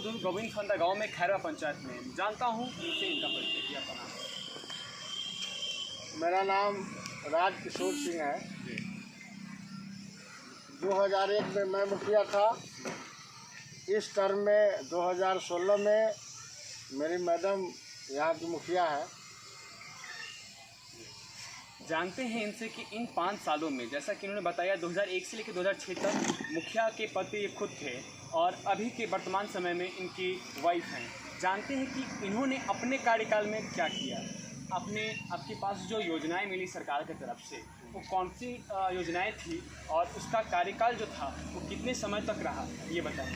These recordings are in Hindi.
मौजूद हूँ गोविंद फंदा गांव में खैरवा पंचायत में। जानता हूँ इनसे इनका परिचय किया अपना। मेरा नाम राज किशोर सिंह है। 2001 में मैं मुखिया था। इस टर्म में 2016 में मेरी मैडम यहाँ की मुखिया है। जानते हैं इनसे कि इन 5 सालों में, जैसा कि इन्होंने बताया, 2001 से लेकर 2006 तक मुखिया के पद पे ये खुद थे और अभी के वर्तमान समय में इनकी वाइफ हैं। जानते हैं कि इन्होंने अपने कार्यकाल में क्या किया। आपके पास जो योजनाएं मिली सरकार की तरफ से, वो कौन सी योजनाएं थी और उसका कार्यकाल जो था वो कितने समय तक रहा, ये बताएं।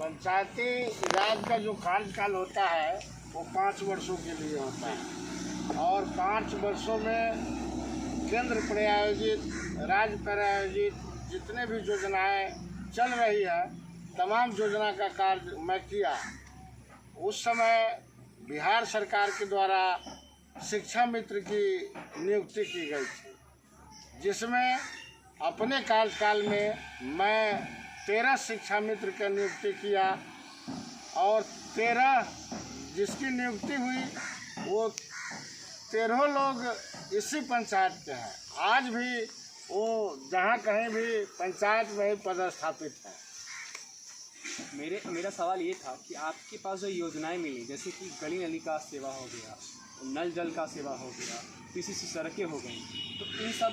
पंचायती राज का जो कार्यकाल होता है वो 5 वर्षों के लिए होता है और 5 वर्षों में केंद्र प्रायोजित, राज्य प्रायोजित जितने भी योजनाएं चल रही है, तमाम योजना का कार्य मैं किया। उस समय बिहार सरकार के द्वारा शिक्षा मित्र की नियुक्ति की गई थी, जिसमें अपने कार्यकाल में मैं 13 शिक्षा मित्र की नियुक्ति किया और 13 जिसकी नियुक्ति हुई वो 13 लोग इसी पंचायत के हैं। आज भी वो जहाँ कहीं भी पंचायत में ही पदस्थापित है। मेरा सवाल ये था कि आपके पास जो योजनाएं मिली, जैसे कि गली नली का सेवा हो गया, नल जल का सेवा हो गया, पीसीसी सड़कें हो गई, तो इन सब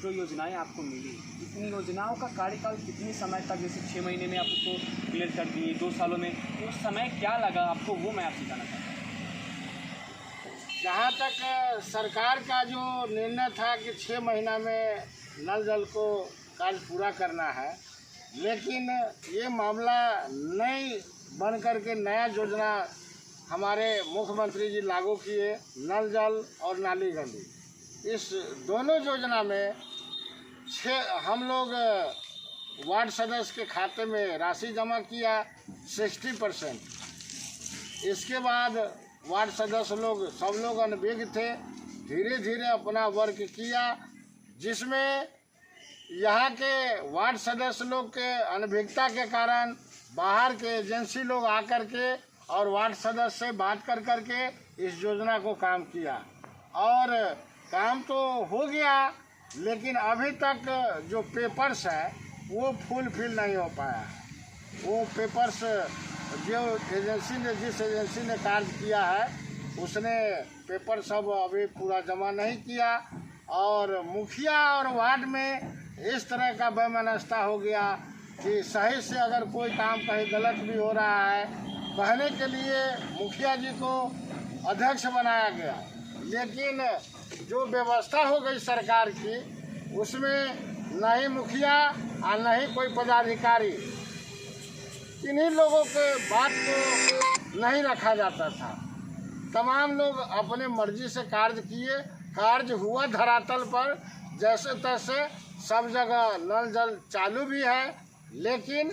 जो योजनाएं आपको मिली, इन योजनाओं का कार्यकाल कितने समय तक, जैसे 6 महीने में आप उसको क्लियर कर दिए, 2 सालों में, उस समय क्या लगा आपको, वो मैं आपसे जानना चाहता हूँ। जहाँ तक सरकार का जो निर्णय था कि 6 महीना में नल जल को कार्य पूरा करना है, लेकिन ये मामला नई बन कर के नया योजना हमारे मुख्यमंत्री जी लागू किए, नल जल और नाली गली। इस दोनों योजना में हम लोग वार्ड सदस्य के खाते में राशि जमा किया 60%। इसके बाद वार्ड सदस्य लोग सब लोग अनभिज्ञ थे, धीरे धीरे अपना वर्क किया, जिसमें यहाँ के वार्ड सदस्य लोग के अनभिज्ञता के कारण बाहर के एजेंसी लोग आकर के और वार्ड सदस्य से बात कर के इस योजना को काम किया और काम तो हो गया, लेकिन अभी तक जो पेपर्स है वो फुलफिल नहीं हो पाया। वो पेपर्स जो जिस एजेंसी ने कार्य किया है उसने पेपर सब अभी पूरा जमा नहीं किया और मुखिया और वार्ड में इस तरह का वैमनस्यता हो गया कि सही से अगर कोई काम कहीं गलत भी हो रहा है, कहने के लिए मुखिया जी को अध्यक्ष बनाया गया, लेकिन जो व्यवस्था हो गई सरकार की उसमें न ही मुखिया और न ही कोई पदाधिकारी, इन्हीं लोगों के बात को नहीं रखा जाता था। तमाम लोग अपने मर्जी से कार्य किए, कार्य हुआ धरातल पर जैसे तैसे, सब जगह नल जल चालू भी है, लेकिन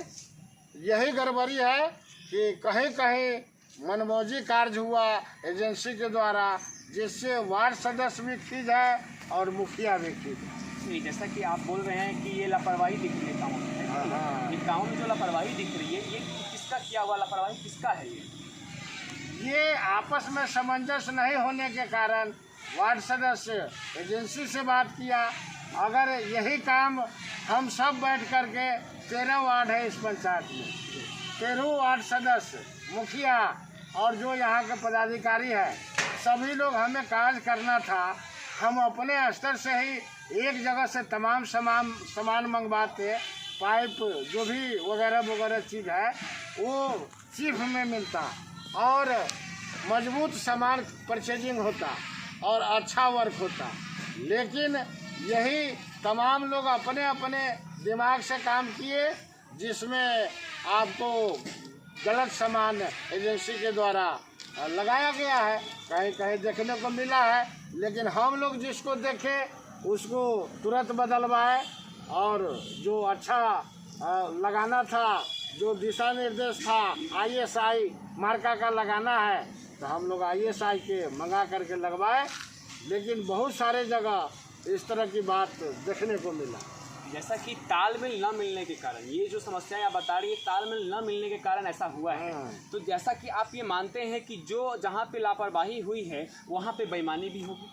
यही गड़बड़ी है कि कहीं कहीं मनमौजी कार्य हुआ एजेंसी के द्वारा, जिससे वार्ड सदस्य भी खींच है और मुखिया भी खींच है। नहीं, जैसा कि आप बोल रहे हैं कि ये लापरवाही दिख रही है गाँव में, ये गाँव में जो लापरवाही दिख रही है, ये किसका किया हुआ लापरवाही, किसका है ये आपस में सामंजस्य नहीं होने के कारण वार्ड सदस्य एजेंसी से बात किया। अगर यही काम हम सब बैठ कर के 13 वार्ड है इस पंचायत में, 13 वार्ड सदस्य, मुखिया और जो यहाँ के पदाधिकारी है, सभी लोग हमें कार्य करना था। हम अपने स्तर से ही एक जगह से तमाम सामान मंगवाते, पाइप जो भी वगैरह चीज़ है वो चीफ में मिलता और मजबूत सामान परचेजिंग होता और अच्छा वर्क होता, लेकिन यही तमाम लोग अपने अपने दिमाग से काम किए, जिसमें आपको गलत सामान एजेंसी के द्वारा लगाया गया है, कहीं कहीं देखने को मिला है, लेकिन हम लोग जिसको देखे उसको तुरंत बदलवाए और जो अच्छा लगाना था, जो दिशा निर्देश था ISI मार्का का लगाना है, तो हम लोग ISI के मंगा करके लगवाए, लेकिन बहुत सारे जगह इस तरह की बात देखने को मिला। जैसा कि तालमेल न मिलने के कारण, ये जो समस्याएं आप बता रही है तालमेल न मिलने के कारण ऐसा हुआ है। तो जैसा कि आप ये मानते हैं कि जो जहाँ पे लापरवाही हुई है वहाँ पे बेईमानी भी होगी।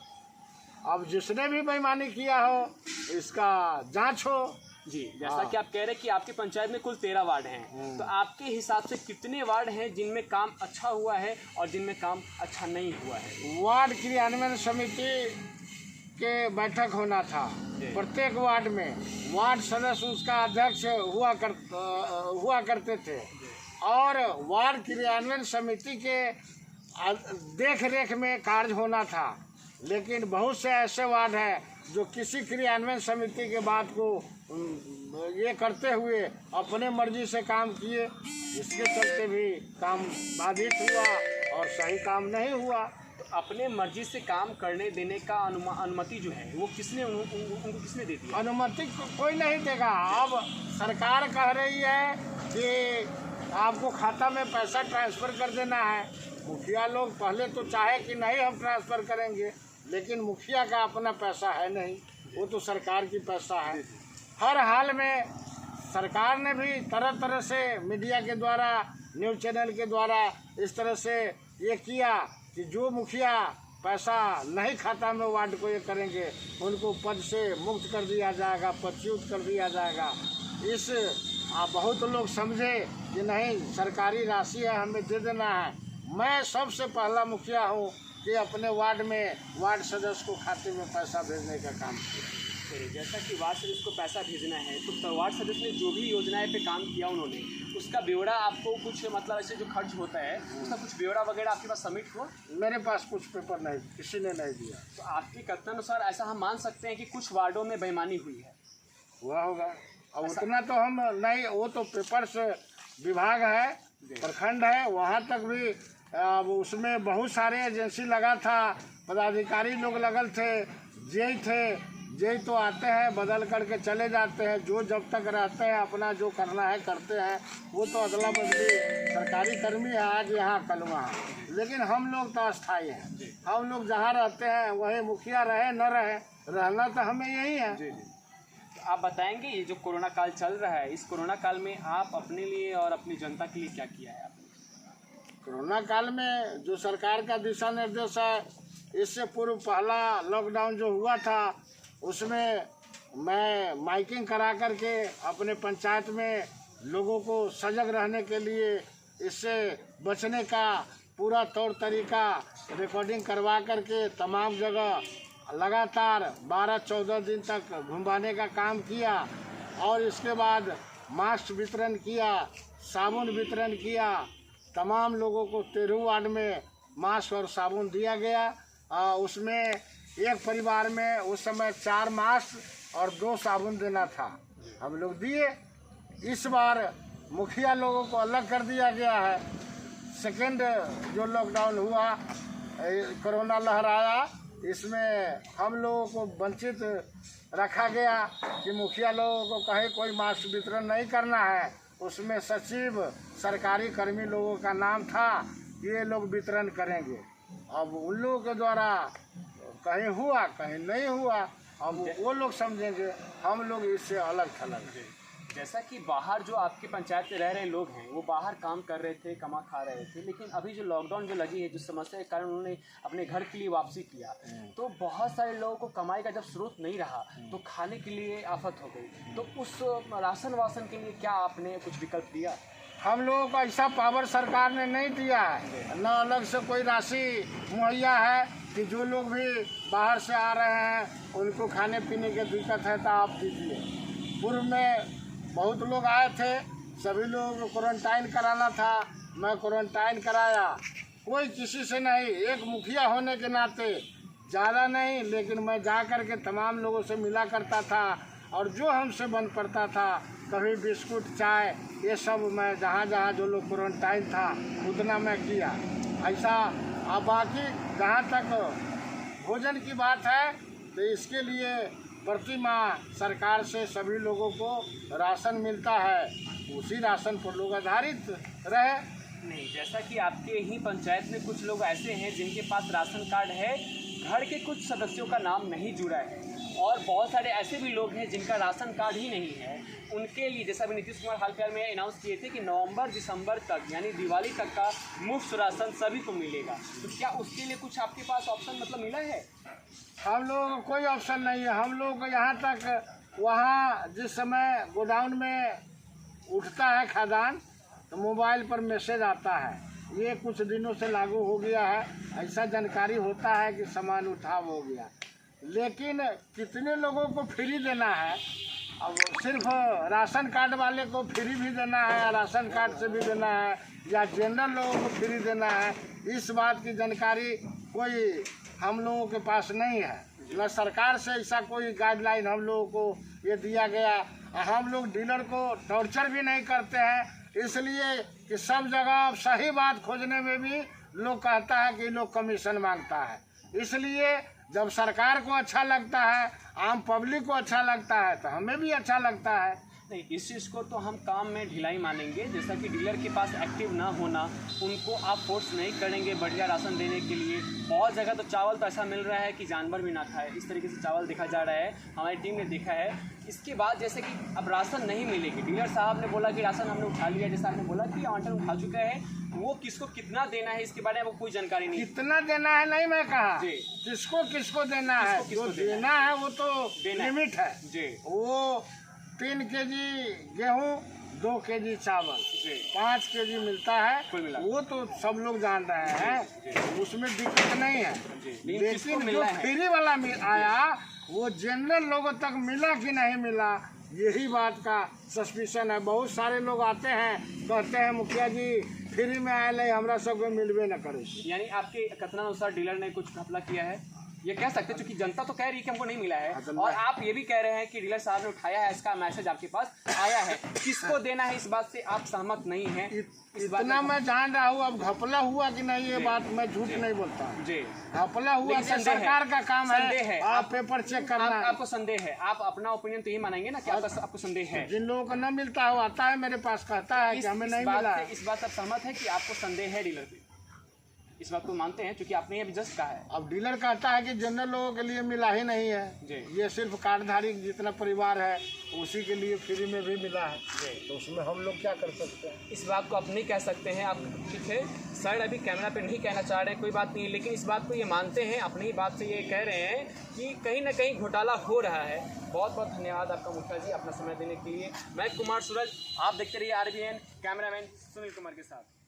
अब जिसने भी बेईमानी किया हो इसका जांच हो। जी, जैसा कि आप कह रहे हैं कि आपकी पंचायत में कुल 13 वार्ड हैं, तो आपके हिसाब से कितने वार्ड हैं जिनमें काम अच्छा हुआ है और जिनमें काम अच्छा नहीं हुआ है? वार्ड क्रियान्वयन समिति के बैठक होना था। प्रत्येक वार्ड में वार्ड सदस्य उसका अध्यक्ष हुआ करते थे और वार्ड क्रियान्वयन समिति के देख रेख में कार्य होना था। लेकिन बहुत से ऐसे वार्ड हैं जो किसी क्रियान्वयन समिति के बात को ये करते हुए अपने मर्जी से काम किए, इसके चलते भी काम बाधित हुआ और सही काम नहीं हुआ। अपने मर्जी से काम करने देने का अनुमति जो है वो किसने उनको किसने दे दिया? अनुमति कोई नहीं देगा। अब सरकार कह रही है कि आपको खाता में पैसा ट्रांसफ़र कर देना है। मुखिया लोग पहले तो चाहे कि नहीं हम ट्रांसफ़र करेंगे, लेकिन मुखिया का अपना पैसा है नहीं, वो तो सरकार की पैसा है। हर हाल में सरकार ने भी तरह तरह से मीडिया के द्वारा, न्यूज़ चैनल के द्वारा इस तरह से ये किया कि जो मुखिया पैसा नहीं खाता में वार्ड को ये करेंगे उनको पद से मुक्त कर दिया जाएगा, पदच्युत कर दिया जाएगा। इस बहुत लोग समझे कि नहीं सरकारी राशि है हमें दे देना है। मैं सबसे पहला मुखिया हूँ कि अपने वार्ड में वार्ड सदस्य को खाते में पैसा भेजने का काम किया। जैसा कि वार्ड सदस्य को पैसा भेजना है तो वार्ड सदस्य ने जो भी योजनाएं पे काम किया उन्होंने उसका ब्यौरा आपको कुछ मतलब ऐसे जो खर्च होता है उसका कुछ ब्यौरा वगैरह आपके पास सबमिट हुआ? मेरे पास कुछ पेपर नहीं, किसी ने नहीं दिया। तो आपके कथनानुसार ऐसा हम मान सकते हैं कि कुछ वार्डों में बेईमानी हुई है? हुआ होगा। और उतना तो हम नहीं, वो तो पेपर्स विभाग है, प्रखंड है, वहाँ तक भी अब उसमें बहुत सारे एजेंसी लगा था, पदाधिकारी लोग लगल थे, जेई थे। जेई तो आते हैं बदल करके चले जाते हैं, जो जब तक रहते हैं अपना जो करना है करते हैं। वो तो अदला बदली सरकारी कर्मी है, आज यहाँ कल वहाँ। लेकिन हम लोग तो अस्थायी हैं, हम लोग जहाँ रहते हैं वहीं मुखिया रहे न रहे, रहना तो हमें यही है। तो आप बताएंगे ये जो कोरोना काल चल रहा है, इस कोरोना काल में आप अपने लिए और अपनी जनता के लिए क्या किया है? कोरोना काल में जो सरकार का दिशा निर्देश है, इससे पूर्व पहला लॉकडाउन जो हुआ था उसमें मैं माइकिंग करा करके अपने पंचायत में लोगों को सजग रहने के लिए, इससे बचने का पूरा तौर तरीका रिकॉर्डिंग करवा करके तमाम जगह लगातार 12-14 दिन तक घुमाने का काम किया। और इसके बाद मास्क वितरण किया, साबुन वितरण किया। तमाम लोगों को 13 वार्ड में मास्क और साबुन दिया गया। उसमें एक परिवार में उस समय 4 मास्क और 2 साबुन देना था, हम लोग दिए। इस बार मुखिया लोगों को अलग कर दिया गया है। सेकेंड जो लॉकडाउन हुआ, कोरोना लहराया, इसमें हम लोगों को वंचित रखा गया कि मुखिया लोगों को कहे कोई मास्क वितरण नहीं करना है। उसमें सचिव, सरकारी कर्मी लोगों का नाम था, ये लोग वितरण करेंगे। अब उन लोगों के द्वारा कहीं हुआ कहीं नहीं हुआ, अब वो लोग समझेंगे, हम लोग इससे अलग थलग हैं। जैसा कि बाहर जो आपके पंचायत में रह रहे लोग हैं वो बाहर काम कर रहे थे, कमा खा रहे थे, लेकिन अभी जो लॉकडाउन जो लगी है, जो समस्या के कारण उन्होंने अपने घर के लिए वापसी किया, तो बहुत सारे लोगों को कमाई का जब स्रोत नहीं रहा तो खाने के लिए आफत हो गई। तो उस राशन वासन के लिए क्या आपने कुछ विकल्प दिया? हम लोगों को ऐसा पावर सरकार ने नहीं दिया है, न अलग से कोई राशि मुहैया है कि जो लोग भी बाहर से आ रहे हैं उनको खाने पीने की दिक्कत है तो आप दीजिए। पूर्व में बहुत लोग आए थे, सभी लोगों को क्वारंटाइन कराना था, मैं क्वारंटाइन कराया, कोई किसी से नहीं। एक मुखिया होने के नाते ज़्यादा नहीं, लेकिन मैं जा कर के तमाम लोगों से मिला करता था और जो हमसे बन पड़ता था, कभी बिस्कुट, चाय, ये सब मैं जहाँ जहाँ जो लोग क्वारंटाइन था उतना मैं किया। ऐसा अब बाकी जहाँ तक भोजन की बात है तो इसके लिए प्रति माह सरकार से सभी लोगों को राशन मिलता है, उसी राशन पर लोग आधारित रहे। नहीं, जैसा कि आपके ही पंचायत में कुछ लोग ऐसे हैं जिनके पास राशन कार्ड है, घर के कुछ सदस्यों का नाम नहीं जुड़ा है, और बहुत सारे ऐसे भी लोग हैं जिनका राशन कार्ड ही नहीं है, उनके लिए जैसा अभी नीतीश कुमार हाल फिलहाल में अनाउंस किए थे कि नवंबर दिसंबर तक यानी दिवाली तक का मुफ्त राशन सभी को मिलेगा। तो क्या उसके लिए कुछ आपके पास ऑप्शन मतलब मिला है? हम लोगों को कोई ऑप्शन नहीं है। हम लोग को यहाँ तक वहाँ जिस समय गोडाउन में उठता है खादान तो मोबाइल पर मैसेज आता है। ये कुछ दिनों से लागू हो गया है, ऐसा जानकारी होता है कि सामान उठाव हो गया। लेकिन कितने लोगों को फ्री देना है? अब सिर्फ राशन कार्ड वाले को फ्री भी देना है या राशन कार्ड से भी देना है या जनरल लोगों को फ्री देना है, इस बात की जानकारी कोई हम लोगों के पास नहीं है। न सरकार से ऐसा कोई गाइडलाइन हम लोगों को ये दिया गया। हम लोग डीलर को टॉर्चर भी नहीं करते हैं, इसलिए कि सब जगह सही बात खोजने में भी लोग कहता है कि लोग कमीशन मांगता है। इसलिए जब सरकार को अच्छा लगता है, आम पब्लिक को अच्छा लगता है, तो हमें भी अच्छा लगता है। नहीं, इस चीज़ को तो हम काम में ढिलाई मानेंगे। जैसा कि डीलर के पास एक्टिव ना होना, उनको आप फोर्स नहीं करेंगे बढ़िया राशन देने के लिए। बहुत जगह तो चावल तो ऐसा मिल रहा है कि जानवर भी ना खाए, इस तरीके से चावल देखा जा रहा है, हमारी टीम ने देखा है। इसके बाद जैसे कि अब राशन नहीं मिलेगी, डीलर साहब ने बोला कि राशन हमने उठा लिया, जैसा आपने बोला कि ऑनलाइन उठा चुका है, वो किसको कितना देना है इसके बारे में वो कोई जानकारी नहीं। कितना देना है नहीं मैं कहा, जी, किसको किसको देना है, जो देना है वो तो लिमिट है जी। वो 3 केजी गेहूँ, 2 केजी चावल, 5 केजी मिलता है, वो तो सब लोग जान रहे हैं, उसमें दिक्कत नहीं है। लेकिन जो फ्री वाला आया वो जनरल लोगों तक मिला कि नहीं मिला, यही बात का सस्पिशन है। बहुत सारे लोग आते हैं, कहते हैं मुखिया जी फ्री में आए नहीं, हमरा सबको मिलवे न करे। यानी आपके कथनानुसार डीलर ने कुछ घपला किया है, ये कह सकते हैं, क्योंकि जनता तो कह रही है कि हमको नहीं मिला है, और आप ये भी कह रहे हैं कि डीलर साहब ने उठाया है, इसका मैसेज आपके पास आया है। किसको देना है इस बात से आप सहमत नहीं हैं? इतना मैं जान रहा हूँ। अब घपला हुआ कि नहीं ये बात मैं झूठ नहीं बोलता जी। घपला हुआ तो सरकार का काम है, आप पेपर चेक करना। आपको संदेह है, आप अपना ओपिनियन तो ये मानेंगे ना कि आपको संदेह है? जिन लोगों को न मिलता है वो आता है मेरे पास, कहता है कि हमें नहीं मिला। इस बात से सहमत है कि आपको संदेह है डीलर पे? इस बात को मानते हैं, क्योंकि आपने ये जस्ट कहा है। अब डीलर कहता है कि जनरल लोगों के लिए मिला ही नहीं है, ये सिर्फ कार्डधारी जितना परिवार है उसी के लिए फ्री में भी मिला है, तो उसमें हम लोग क्या कर सकते हैं? इस बात को आप नहीं कह सकते हैं, आप ठीक है सर अभी कैमरा पे नहीं कहना चाह रहे, कोई बात नहीं, लेकिन इस बात को ये मानते हैं, अपनी ही बात से ये कह रहे हैं कि कहीं ना कहीं घोटाला हो रहा है। बहुत बहुत धन्यवाद आपका मुखिया जी अपना समय देने के लिए। मैं कुमार सूरज, आप देखते रहिए RBN, कैमरामैन सुनील कुमार के साथ।